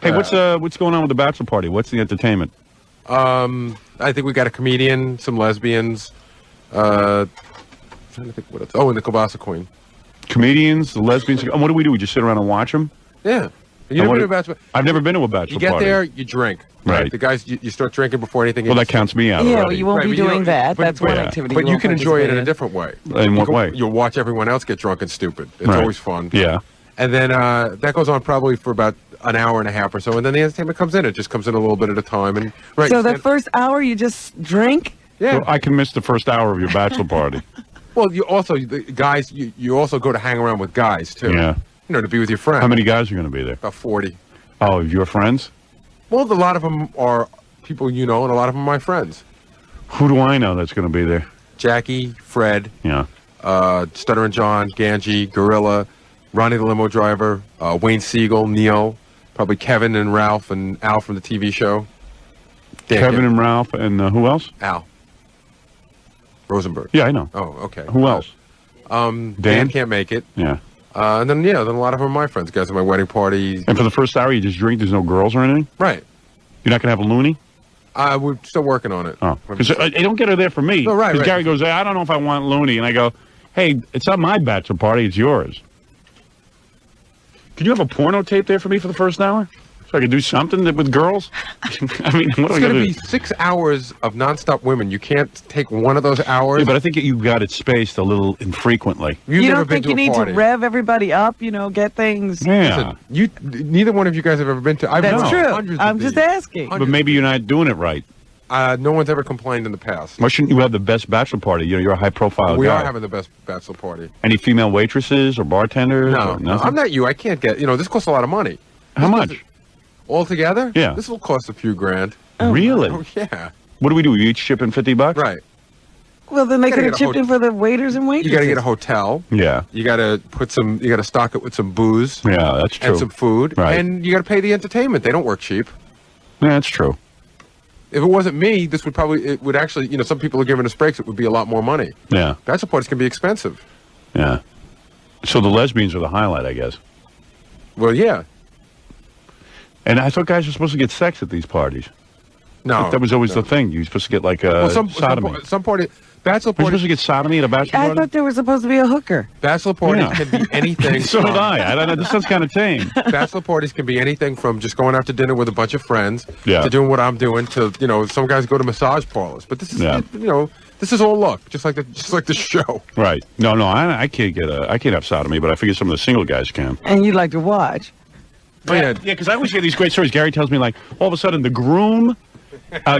Hey, what's going on with the bachelor party? What's the entertainment? I think we got a comedian, some lesbians. Trying to think what else. Oh, and the Kielbasa Queen. Comedians, the lesbians. And what do we do? We just sit around and watch them? Yeah. You never been to a bachelor? I've never been to a bachelor party. You get party. there, you drink. Right. The guys, you start drinking before anything. Well, that counts me out. Yeah, already. well, you won't be doing that. That's one activity. But you can enjoy it in a different way. In what way? You'll watch everyone else get drunk and stupid. It's always fun. Yeah. And then that goes on probably for about an hour and a half or so, and then the entertainment comes in. It just comes in a little bit at a time. And so the first hour you just drink? Yeah. Well, I can miss the first hour of your bachelor party. Well, you also, the guys, you also go to hang around with guys, too. Yeah. You know, to be with your friends. How many guys are going to be there? About 40. Oh, your friends? Well, a lot of them are people you know, and a lot of them are my friends. Who do I know that's going to be there? Jackie, Fred, yeah, Stutter and John, Ganji, Gorilla, Ronnie the limo driver, Wayne Siegel, Neo, probably Kevin and Ralph and Al from the TV show. Kevin and Ralph and who else? Al Rosenberg. Yeah, I know. Oh, okay. Who else? Dan can't make it. Yeah. And then a lot of them are my friends. Guys at my wedding party. And for the first hour, you just drink. There's no girls or anything. Right. You're not gonna have a loony. We're still working on it. Oh, because I don't get her there for me. No, right. Gary goes, hey, I don't know if I want loony, and I go, hey, it's not my bachelor party. It's yours. Can you have a porno tape there for me for the first hour? So I could do something with girls? I mean, what it's going to be 6 hours of nonstop women. You can't take one of those hours. Yeah, but I think you got it spaced a little infrequently. You don't think you need to rev everybody up, get things... Yeah. Listen, neither one of you guys have ever been to... That's true. I'm just asking. But maybe you're not doing it right. No one's ever complained in the past. Why shouldn't you have the best bachelor party? You're a high-profile guy. We are having the best bachelor party. Any female waitresses or bartenders? No, I'm not you. I can't get... this costs a lot of money. How much? Altogether? Yeah. This will cost a few grand. Oh, really? Oh, yeah. What do we do? We each chip in $50? Right. Well, then they could have chipped in for the waiters and waitresses. You got to get a hotel. Yeah. You got to stock it with some booze. Yeah, that's true. And some food. Right. And you got to pay the entertainment. They don't work cheap. Yeah, that's true. If it wasn't me, it would actually, some people are giving us breaks. It would be a lot more money. Yeah. Bachelor parties can be expensive. Yeah. So the lesbians are the highlight, I guess. Well, yeah. And I thought guys were supposed to get sex at these parties. No. That was always the thing. You were supposed to get like sodomy. Some party, bachelor parties. You're supposed to get sodomy at a bachelor party? I thought there was supposed to be a hooker. Bachelor parties can be anything. So did I. I don't know. This sounds kind of tame. Bachelor parties can be anything from just going out to dinner with a bunch of friends to doing what I'm doing to, some guys go to massage parlors. But this is, this is all luck, just like the show. Right. No, I can't have sodomy, but I figure some of the single guys can. And you like to watch. Yeah, because I always hear these great stories. Gary tells me, like, all of a sudden the groom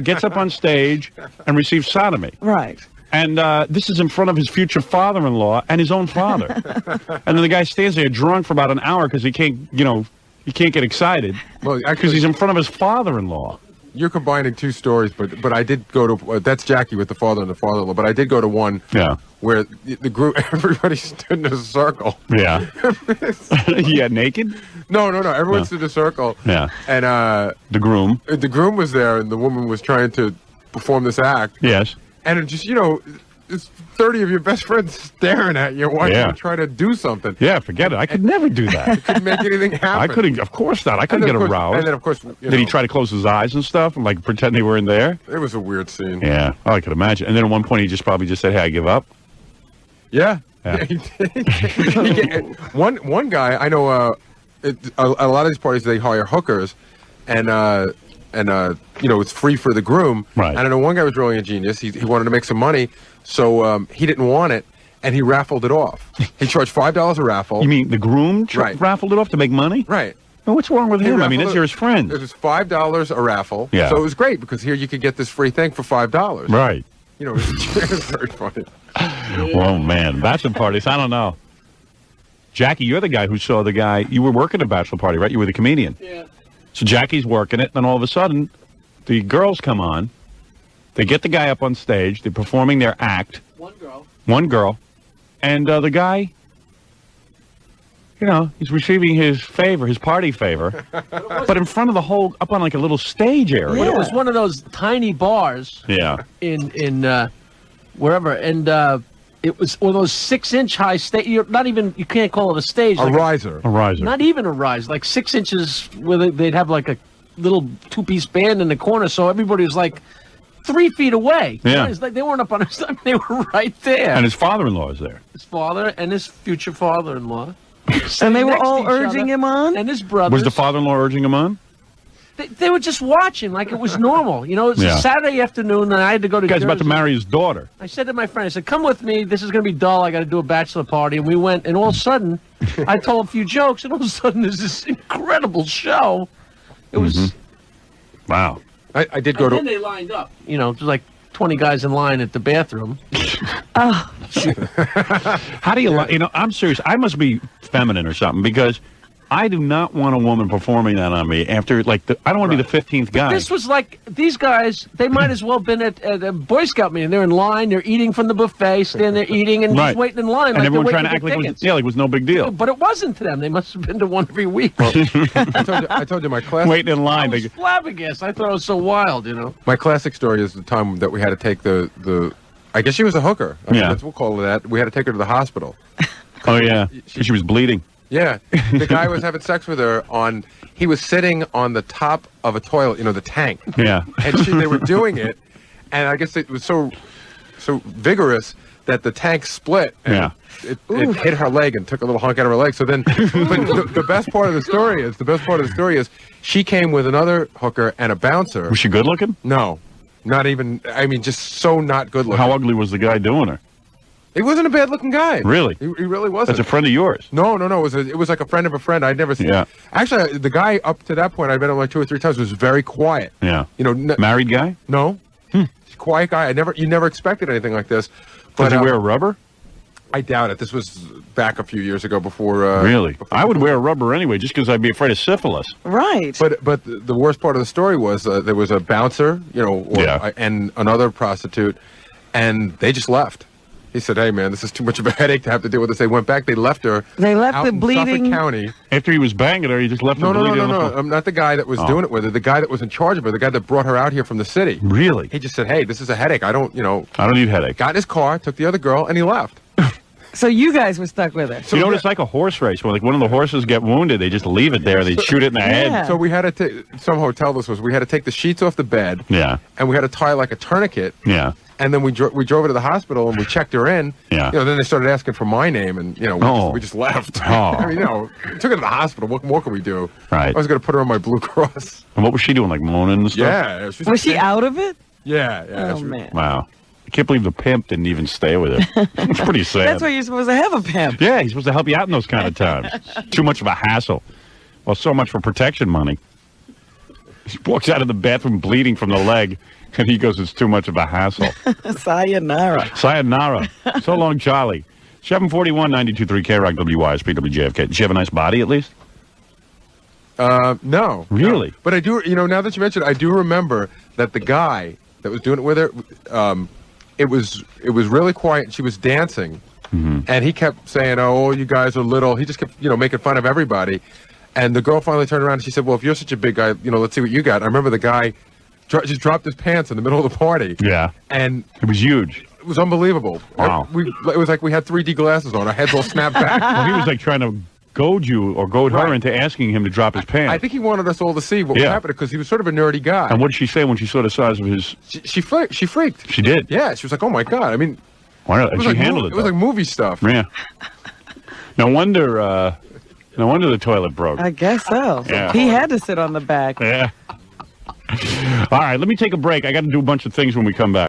gets up on stage and receives sodomy. Right. And this is in front of his future father-in-law and his own father. And then the guy stands there drunk for about an hour because he can't get excited. Well, because he's in front of his father-in-law. You're combining two stories, but I did go to that's Jackie with the father and the father-in-law. But I did go to one where the group, everybody stood in a circle. Yeah. Yeah, naked? No. Everyone stood in a circle. Yeah. And the groom was there, and the woman was trying to perform this act. Yes. And it just it's 30 of your best friends staring at you while you try to do something. Yeah, forget it. I could never do that. You couldn't make anything happen. I couldn't. Of course not. I couldn't get aroused. And then, of course, did he try to close his eyes and stuff and like pretend they weren't there? It was a weird scene. Yeah, I could imagine. And then at one point, he probably just said, "Hey, I give up." Yeah. He did. One guy I know. A lot of these parties they hire hookers, and it's free for the groom. Right. And I know one guy was really a genius. He wanted to make some money, so he didn't want it, and he raffled it off. He charged $5 a raffle. You mean the groom raffled it off to make money? Right. Well, what's wrong with him? I mean, these are his friends. It was $5 a raffle. Yeah. So it was great because here you could get this free thing for $5. Right. It was very funny. Oh man, bachelor parties. I don't know. Jackie, you're the guy who saw the guy. You were working a bachelor party, right? You were the comedian. Yeah. So Jackie's working it, and all of a sudden, the girls come on. They get the guy up on stage. They're performing their act. One girl. And the guy, he's receiving his favor, his party favor, but in front of the whole, up on like a little stage area. But it was one of those tiny bars. Yeah. In wherever, and It was one of those 6-inch high stage. You can't call it a stage. A riser. A riser. Not even a rise. Like 6 inches where they'd have like a little 2-piece band in the corner. So everybody was like 3 feet away. Yeah. It's like they weren't up on his side. They were right there. And his father-in-law is there. His father and his future father-in-law. And they were all urging him on? And his brothers. Was the father-in-law urging him on? They were just watching like it was normal. You know, it was a Saturday afternoon, and I had to go to The guy's Jersey. about to marry his daughter. I said to my friend, I said, come with me. This is going to be dull. I got to do a bachelor party. And we went, and all of a sudden, I told a few jokes, and all of a sudden, there's this incredible show. It was... Wow. I did go and to... then they lined up. You know, there's like 20 guys in line at the bathroom. How do you I'm serious. I must be feminine or something because I do not want a woman performing that on me after, like, I don't want to be the 15th guy. This was like, these guys, they might as well have been at a Boy Scout meeting. They're in line, they're eating from the buffet, standing there eating and just waiting in line. And like everyone they're trying to act like it was no big deal. But it wasn't to them. They must have been to one every week. I told you my classic... Waiting in line. I was flabbergasted. I thought it was so wild, you know. My classic story is the time that we had to take the I guess she was a hooker. I mean, we'll call it that. We had to take her to the hospital. Oh, yeah. She was bleeding. Yeah. The guy was having sex with her he was sitting on the top of a toilet, the tank. Yeah. And they were doing it, and I guess it was so vigorous that the tank split. And it hit her leg and took a little hunk out of her leg. So then, but the best part of the story is she came with another hooker and a bouncer. Was she good looking? No. Not even, I mean, just so not good looking. How ugly was the guy doing her? He wasn't a bad looking guy. Really? He really wasn't. That's a friend of yours? No. It was like a friend of a friend. I'd never seen. Yeah. Actually, the guy up to that point, I'd met him like 2 or 3 times, was very quiet. Yeah. Married guy? No. Quiet guy. You never expected anything like this. But, did he wear a rubber? I doubt it. This was back a few years ago before... really? I would wear a rubber anyway, just because I'd be afraid of syphilis. Right. But the worst part of the story was there was a bouncer, and another prostitute, and they just left. He said, hey, man, this is too much of a headache to have to deal with this. They went back. They left her. They left out the in bleeding... Suffolk County. After he was banging her, he just left her bleeding. No. Not the guy that was doing it with her. The guy that was in charge of her. The guy that brought her out here from the city. Really? He just said, hey, this is a headache. I don't need headache. Got in his car, took the other girl, and he left. So you guys were stuck with her. So it's like a horse race where, like, one of the horses get wounded, they just leave it there, they shoot it in the head. So we had to take, some hotel this was, we had to take the sheets off the bed. Yeah. And we had to tie like a tourniquet. Yeah. And then we drove her to the hospital and we checked her in. Yeah. Then they started asking for my name and, we just left. I mean, we took her to the hospital. What more can we do? Right. I was going to put her on my Blue Cross. And what was she doing, like moaning and stuff? Yeah. Was she out of it? Yeah. Oh, man. Wow. I can't believe the pimp didn't even stay with her. It's pretty sad. That's why you're supposed to have a pimp. Yeah, he's supposed to help you out in those kind of times. Too much of a hassle. Well, so much for protection money. He walks out of the bathroom bleeding from the leg, and he goes, it's too much of a hassle. Sayonara. Sayonara. So long, Charlie. 741 92.3 KROC WYSP WJFK. Did she have a nice body, at least? No. Really? No. But I do, now that you mentioned it, I do remember that the guy that was doing it with her, it was really quiet. She was dancing, and he kept saying, "Oh, you guys are little." He just kept, making fun of everybody. And the girl finally turned around and she said, "Well, if you're such a big guy, let's see what you got." I remember the guy just dropped his pants in the middle of the party. Yeah, and it was huge. It was unbelievable. Wow. It was like we had 3D glasses on. Our heads all snapped back. Well, he was like trying to goad her into asking him to drop his pants. I think he wanted us all to see what was happening because he was sort of a nerdy guy. And what did she say when she saw the size of his... She freaked. She did? Yeah, she was like, oh my God. I mean... Why not? She handled it. It was like movie stuff. Yeah. No wonder the toilet broke. I guess so. Yeah. He had to sit on the back. Yeah. All right, let me take a break. I got to do a bunch of things when we come back.